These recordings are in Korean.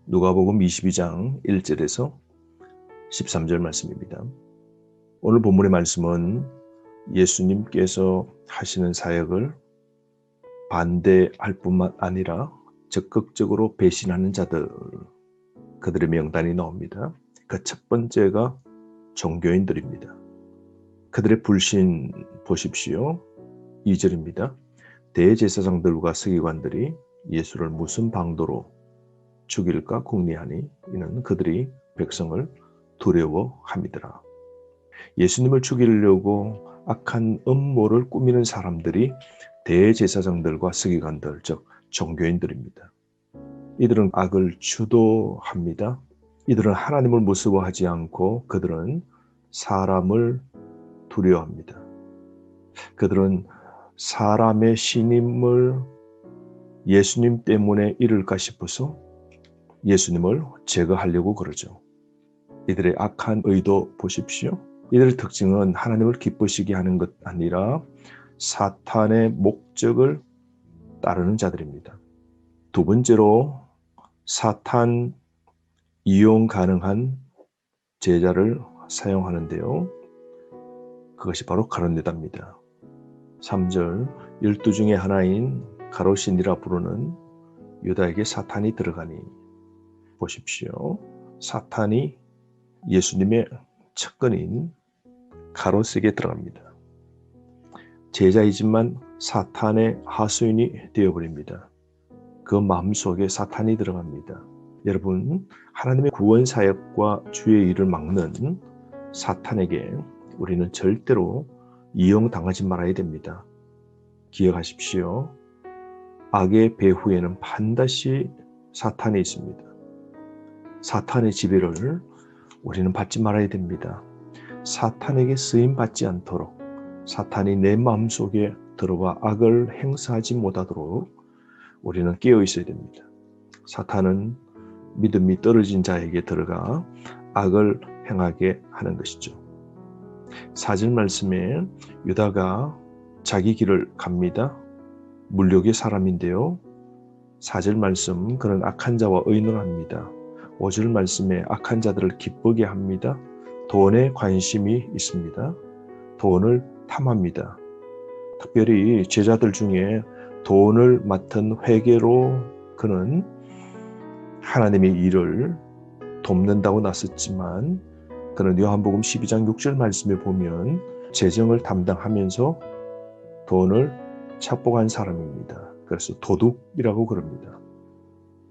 누가복음 22장 1절에서 13절 말씀입니다. 오늘 본문의 말씀은 예수님께서 하시는 사역을 반대할 뿐만 아니라 적극적으로 배신하는 자들, 그들의 명단이 나옵니다. 그 첫 번째가 종교인들입니다. 그들의 불신 보십시오. 2절입니다. 대제사장들과 서기관들이 예수를 무슨 방도로 죽일까 궁리하니 이는 그들이 백성을 두려워함이더라. 예수님을 죽이려고 악한 음모를 꾸미는 사람들이 대제사장들과 서기관들, 즉 종교인들입니다. 이들은 악을 주도합니다. 이들은 하나님을 무서워하지 않고 그들은 사람을 두려워합니다. 그들은 사람의 신임을 예수님 때문에 잃을까 싶어서 예수님을 제거하려고 그러죠. 이들의 악한 의도 보십시오. 이들의 특징은 하나님을 기쁘시게 하는 것 아니라 사탄의 목적을 따르는 자들입니다. 두 번째로 사탄 이용 가능한 제자를 사용하는데요. 그것이 바로 가룟유다입니다. 3절 12 중에 하나인 가롯신이라 부르는 유다에게 사탄이 들어가니 보십시오. 사탄이 예수님의 측근인 가롯에게 들어갑니다. 제자이지만 사탄의 하수인이 되어버립니다. 그 마음속에 사탄이 들어갑니다. 여러분, 하나님의 구원 사역과 주의 일을 막는 사탄에게 우리는 절대로 이용당하지 말아야 됩니다. 기억하십시오. 악의 배후에는 반드시 사탄이 있습니다. 사탄의 지배를 우리는 받지 말아야 됩니다. 사탄에게 쓰임받지 않도록, 사탄이 내 마음속에 들어와 악을 행사하지 못하도록 우리는 깨어 있어야 됩니다. 사탄은 믿음이 떨어진 자에게 들어가 악을 행하게 하는 것이죠. 4절 말씀에 유다가 자기 길을 갑니다. 물욕의 사람인데요. 4절 말씀, 그는 악한 자와 의논합니다. 5절 말씀에 악한 자들을 기쁘게 합니다. 돈에 관심이 있습니다. 돈을 탐합니다. 특별히 제자들 중에 돈을 맡은 회계로 그는 하나님의 일을 돕는다고 나섰지만 그는 요한복음 12장 6절 말씀에 보면 재정을 담당하면서 돈을 착복한 사람입니다. 그래서 도둑이라고 그럽니다.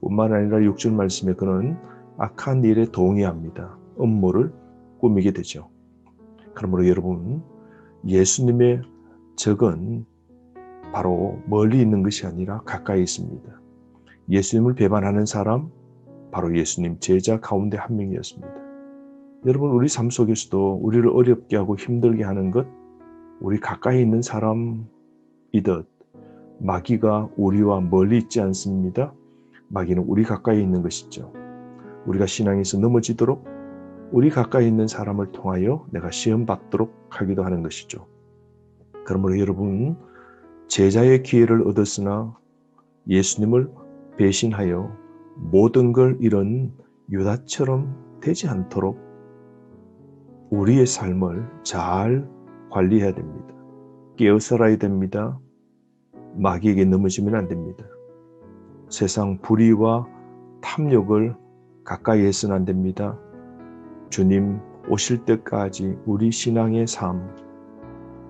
뿐만 아니라 6절 말씀에 그는 악한 일에 동의합니다. 음모를 꾸미게 되죠. 그러므로 여러분, 예수님의 적은 바로 멀리 있는 것이 아니라 가까이 있습니다. 예수님을 배반하는 사람, 바로 예수님 제자 가운데 한 명이었습니다. 여러분, 우리 삶 속에서도 우리를 어렵게 하고 힘들게 하는 것, 우리 가까이 있는 사람이듯 마귀가 우리와 멀리 있지 않습니다. 마귀는 우리 가까이 있는 것이죠. 우리가 신앙에서 넘어지도록 우리 가까이 있는 사람을 통하여 내가 시험 받도록 하기도 하는 것이죠. 그러므로 여러분, 제자의 기회를 얻었으나 예수님을 배신하여 모든 걸 잃은 유다처럼 되지 않도록 우리의 삶을 잘 관리해야 됩니다. 깨어 살아야 됩니다. 마귀에게 넘어지면 안 됩니다. 세상 불의와 탐욕을 가까이 해서는 안 됩니다. 주님 오실 때까지 우리 신앙의 삶,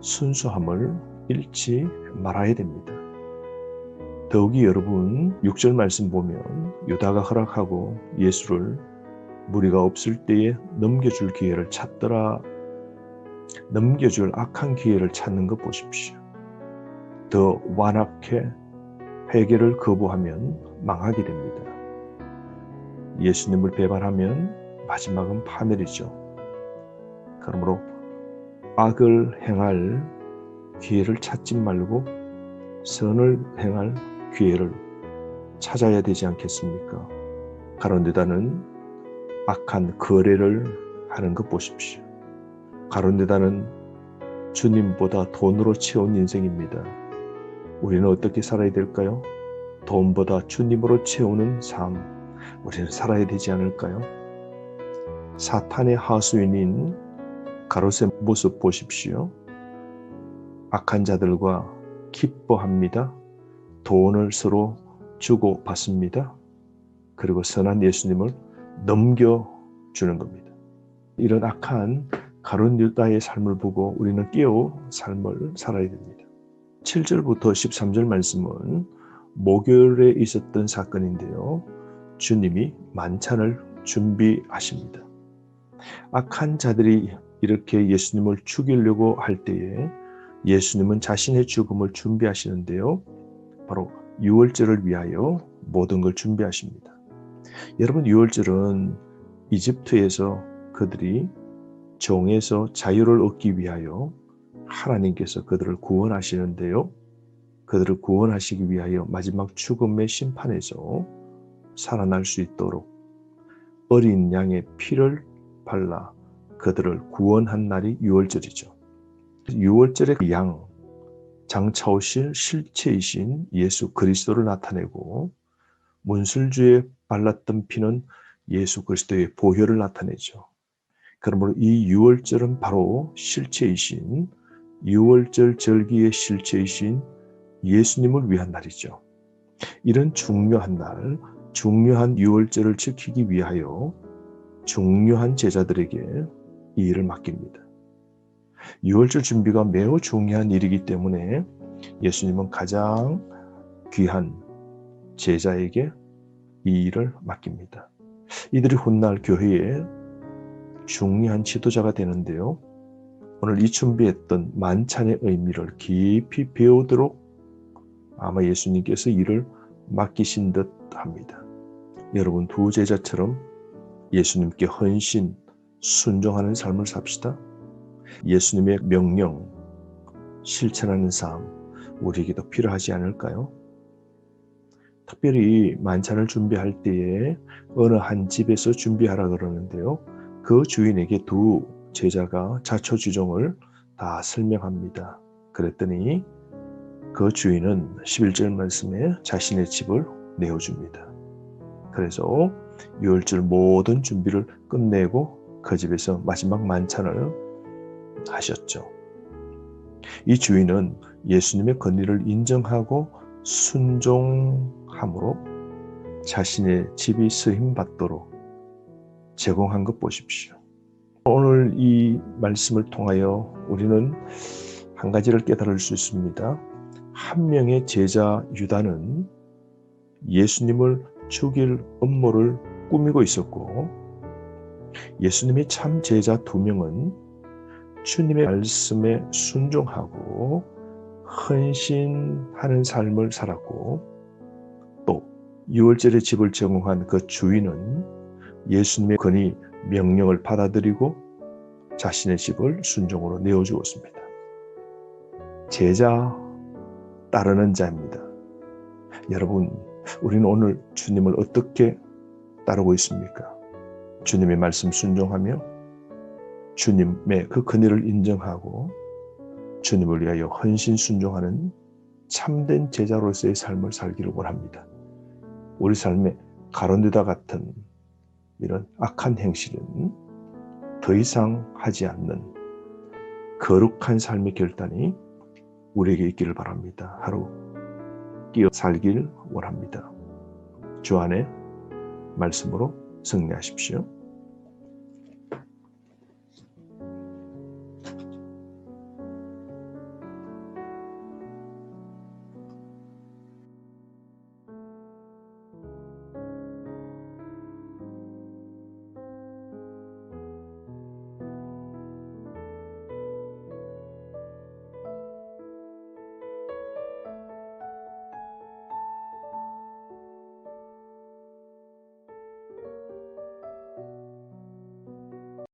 순수함을 잃지 말아야 됩니다. 더욱이 여러분, 6절 말씀 보면 유다가 허락하고 예수를 무리가 없을 때에 넘겨줄 기회를 찾더라. 넘겨줄 악한 기회를 찾는 것 보십시오. 더 완악해 회개를 거부하면 망하게 됩니다. 예수님을 배반하면 마지막은 파멸이죠. 그러므로 악을 행할 기회를 찾지 말고 선을 행할 기회를 찾아야 되지 않겠습니까? 가룟유다는 악한 거래를 하는 것 보십시오. 가룟유다는 주님보다 돈으로 채운 인생입니다. 우리는 어떻게 살아야 될까요? 돈보다 주님으로 채우는 삶, 우리는 살아야 되지 않을까요? 사탄의 하수인인 가롯의 모습 보십시오. 악한 자들과 기뻐합니다. 돈을 서로 주고 받습니다. 그리고 선한 예수님을 넘겨주는 겁니다. 이런 악한 가룟 유다의 삶을 보고 우리는 깨어 삶을 살아야 됩니다. 7절부터 13절 말씀은 목요일에 있었던 사건인데요. 주님이 만찬을 준비하십니다. 악한 자들이 이렇게 예수님을 죽이려고 할 때에 예수님은 자신의 죽음을 준비하시는데요. 바로 유월절을 위하여 모든 걸 준비하십니다. 여러분, 유월절은 이집트에서 그들이 종에서 자유를 얻기 위하여 하나님께서 그들을 구원하시는데요. 그들을 구원하시기 위하여 마지막 죽음의 심판에서 살아날 수 있도록 어린 양의 피를 발라 그들을 구원한 날이 유월절이죠. 유월절의 양, 장차오실 실체이신 예수 그리스도를 나타내고 문술주에 발랐던 피는 예수 그리스도의 보혈을 나타내죠. 그러므로 이 유월절은 바로 실체이신 유월절 절기의 실체이신 예수님을 위한 날이죠. 이런 중요한 날, 중요한 유월절을 지키기 위하여 중요한 제자들에게 이 일을 맡깁니다. 유월절 준비가 매우 중요한 일이기 때문에 예수님은 가장 귀한 제자에게 이 일을 맡깁니다. 이들이 훗날 교회의 중요한 지도자가 되는데요. 오늘 이 준비했던 만찬의 의미를 깊이 배우도록 아마 예수님께서 일을 맡기신 듯 합니다. 여러분, 두 제자처럼 예수님께 헌신, 순종하는 삶을 삽시다. 예수님의 명령, 실천하는 삶, 우리에게도 필요하지 않을까요? 특별히 만찬을 준비할 때에 어느 한 집에서 준비하라 그러는데요. 그 주인에게 두 제자가 자초지종을 다 설명합니다. 그랬더니 그 주인은 11절 말씀에 자신의 집을 내어줍니다. 그래서 유월절 모든 준비를 끝내고 그 집에서 마지막 만찬을 하셨죠. 이 주인은 예수님의 권위를 인정하고 순종함으로 자신의 집이 쓰임받도록 제공한 것 보십시오. 오늘 이 말씀을 통하여 우리는 한 가지를 깨달을 수 있습니다. 한 명의 제자 유다는 예수님을 죽일 음모를 꾸미고 있었고, 예수님의 참 제자 두 명은 주님의 말씀에 순종하고 헌신하는 삶을 살았고, 또 유월절의 집을 제공한 그 주인은 예수님의 권위, 명령을 받아들이고 자신의 집을 순종으로 내어주었습니다. 제자 따르는 자입니다. 여러분, 우리는 오늘 주님을 어떻게 따르고 있습니까? 주님의 말씀 순종하며 주님의 그 권위를 인정하고 주님을 위하여 헌신 순종하는 참된 제자로서의 삶을 살기를 원합니다. 우리 삶에 가룟 유다 같은 이런 악한 행실은 더 이상 하지 않는 거룩한 삶의 결단이 우리에게 있기를 바랍니다. 하루 끼어 살길 원합니다. 주 안에 말씀으로 승리하십시오.